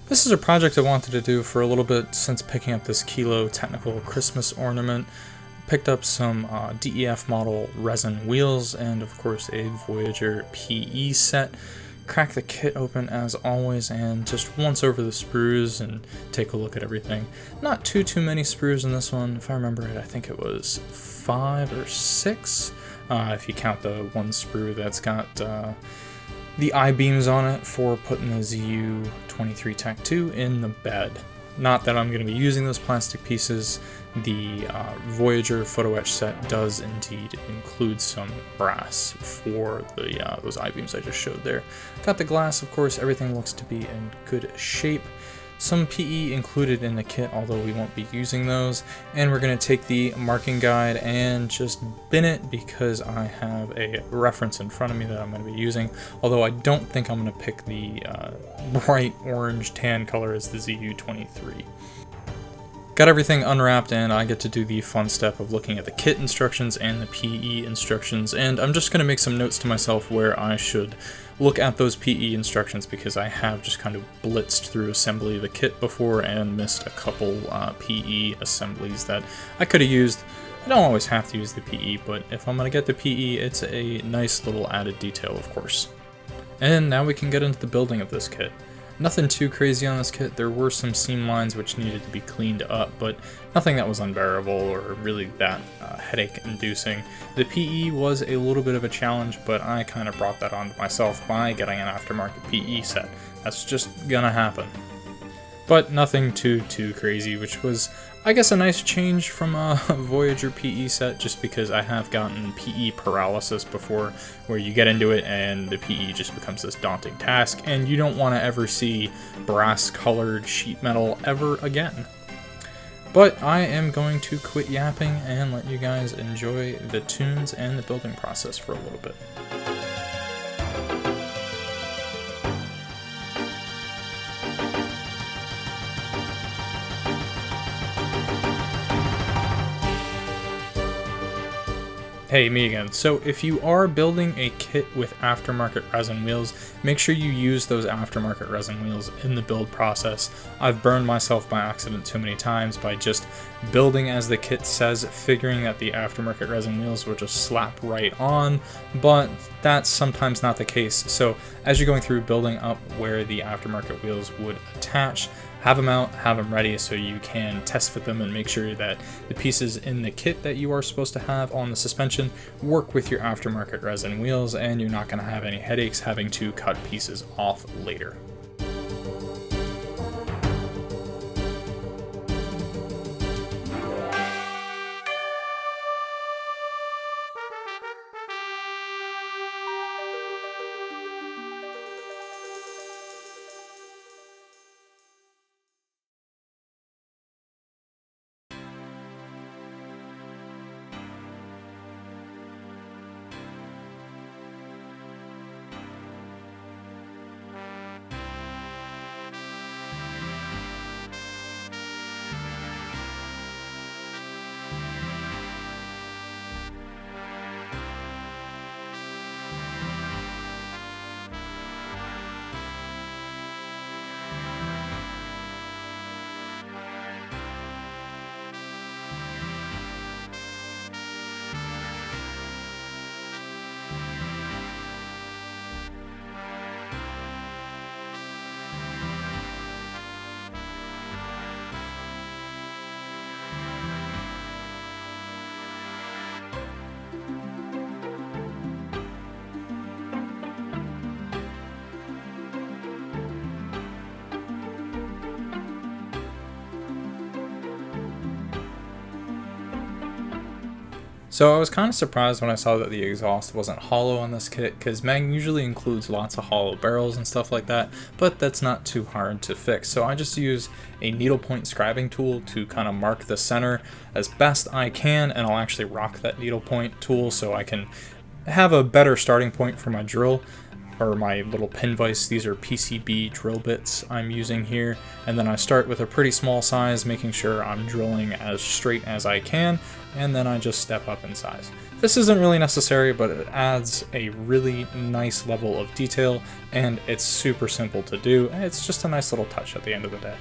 This is a project I wanted to do for a little bit since picking up this Qilo technical Christmas ornament. Picked up some DEF model resin wheels and of course a Voyager PE set. Crack the kit open as always and just once over the sprues and take a look at everything. Not too many sprues in this one. If I remember it, I think it was 5 or 6. If you count the one sprue that's got the I-beams on it for putting the ZU-23-2 in the bed. Not that I'm going to be using those plastic pieces. The Voyager photo etch set does indeed include some brass for the those I-beams I just showed there. Got the glass, of course. Everything looks to be in good shape. Some PE included in the kit, although we won't be using those. And we're going to take the marking guide and just bin it because I have a reference in front of me that I'm going to be using. Although I don't think I'm going to pick the bright orange tan color as the ZU-23. Got everything unwrapped and I get to do the fun step of looking at the kit instructions and the PE instructions, and I'm just going to make some notes to myself where I should look at those PE instructions because I have just kind of blitzed through assembly of the kit before and missed a couple PE assemblies that I could have used. I don't always have to use the PE, but if I'm going to get the PE, it's a nice little added detail, of course. And now we can get into the building of this kit. Nothing too crazy on this kit. There were some seam lines which needed to be cleaned up, but nothing that was unbearable or really that headache-inducing. The PE was a little bit of a challenge, but I kind of brought that onto myself by getting an aftermarket PE set. That's just gonna happen. But nothing too crazy, which was, I guess, a nice change from a Voyager PE set, just because I have gotten PE paralysis before, where you get into it and the PE just becomes this daunting task, and you don't want to ever see brass-colored sheet metal ever again. But I am going to quit yapping and let you guys enjoy the tunes and the building process for a little bit. Hey, me again. So if you are building a kit with aftermarket resin wheels, make sure you use those aftermarket resin wheels in the build process. I've burned myself by accident too many times by just building as the kit says, figuring that the aftermarket resin wheels will just slap right on, but that's sometimes not the case. So as you're going through building up where the aftermarket wheels would attach, have them out, have them ready so you can test fit them and make sure that the pieces in the kit that you are supposed to have on the suspension work with your aftermarket resin wheels, and you're not going to have any headaches having to cut pieces off later. So I was kind of surprised when I saw that the exhaust wasn't hollow on this kit, because Meng usually includes lots of hollow barrels and stuff like that, but that's not too hard to fix. So I just use a needlepoint scribing tool to kind of mark the center as best I can, and I'll actually rock that needlepoint tool so I can have a better starting point for my drill, or my little pin vise. These are PCB drill bits I'm using here, and then I start with a pretty small size, making sure I'm drilling as straight as I can, and then I just step up in size. This isn't really necessary, but it adds a really nice level of detail, and it's super simple to do, and it's just a nice little touch at the end of the day.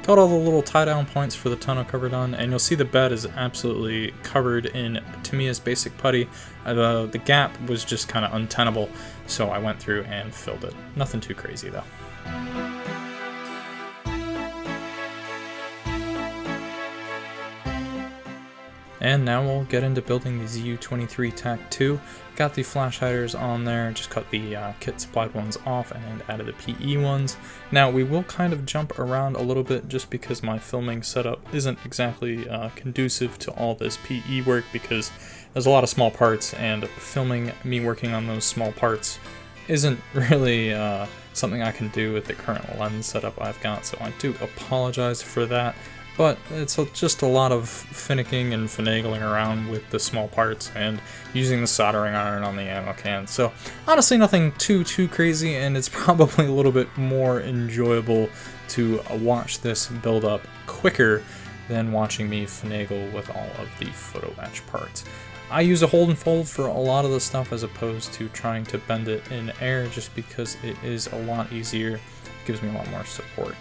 Got all the little tie down points for the tonneau cover done, and you'll see the bed is absolutely covered in Tamiya's basic putty. The gap was just kind of untenable, so I went through and filled it. Nothing too crazy though. And now we'll get into building the ZU-23-2. Got the flash hiders on there, just cut the kit supplied ones off and added the PE ones. Now we will kind of jump around a little bit just because my filming setup isn't exactly conducive to all this PE work, because there's a lot of small parts, and filming me working on those small parts isn't really something I can do with the current lens setup I've got, so I do apologize for that. But it's just a lot of finicking and finagling around with the small parts and using the soldering iron on the ammo can. So honestly nothing too crazy, and it's probably a little bit more enjoyable to watch this build up quicker than watching me finagle with all of the photo etch parts. I use a hold and fold for a lot of the stuff as opposed to trying to bend it in air, just because it is a lot easier, it gives me a lot more support.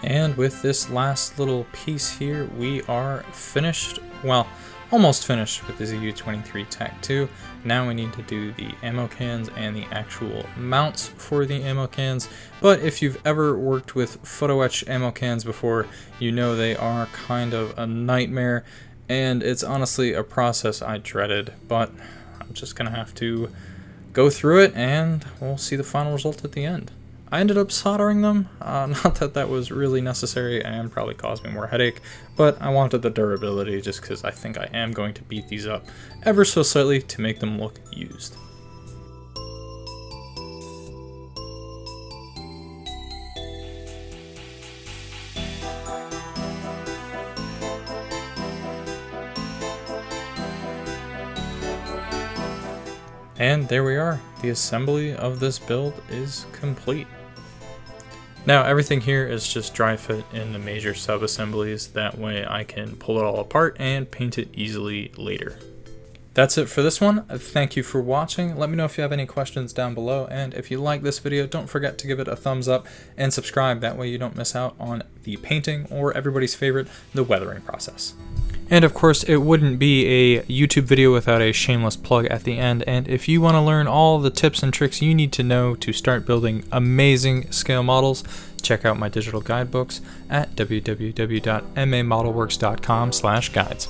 And with this last little piece here, we are finished, well, almost finished with the ZU-23-2. Now we need to do the ammo cans and the actual mounts for the ammo cans. But if you've ever worked with photo etch ammo cans before, you know they are kind of a nightmare, and it's honestly a process I dreaded, but I'm just gonna have to go through it and we'll see the final result at the end. I ended up soldering them, not that that was really necessary and probably caused me more headache, but I wanted the durability just because I think I am going to beat these up ever so slightly to make them look used. And there we are, the assembly of this build is complete. Now everything here is just dry fit in the major sub-assemblies, that way I can pull it all apart and paint it easily later. That's it for this one. Thank you for watching. Let me know if you have any questions down below, and if you like this video, don't forget to give it a thumbs up and subscribe, that way you don't miss out on the painting or everybody's favorite, the weathering process. And of course, it wouldn't be a YouTube video without a shameless plug at the end, and if you want to learn all the tips and tricks you need to know to start building amazing scale models, check out my digital guidebooks at www.mamodelworks.com/guides.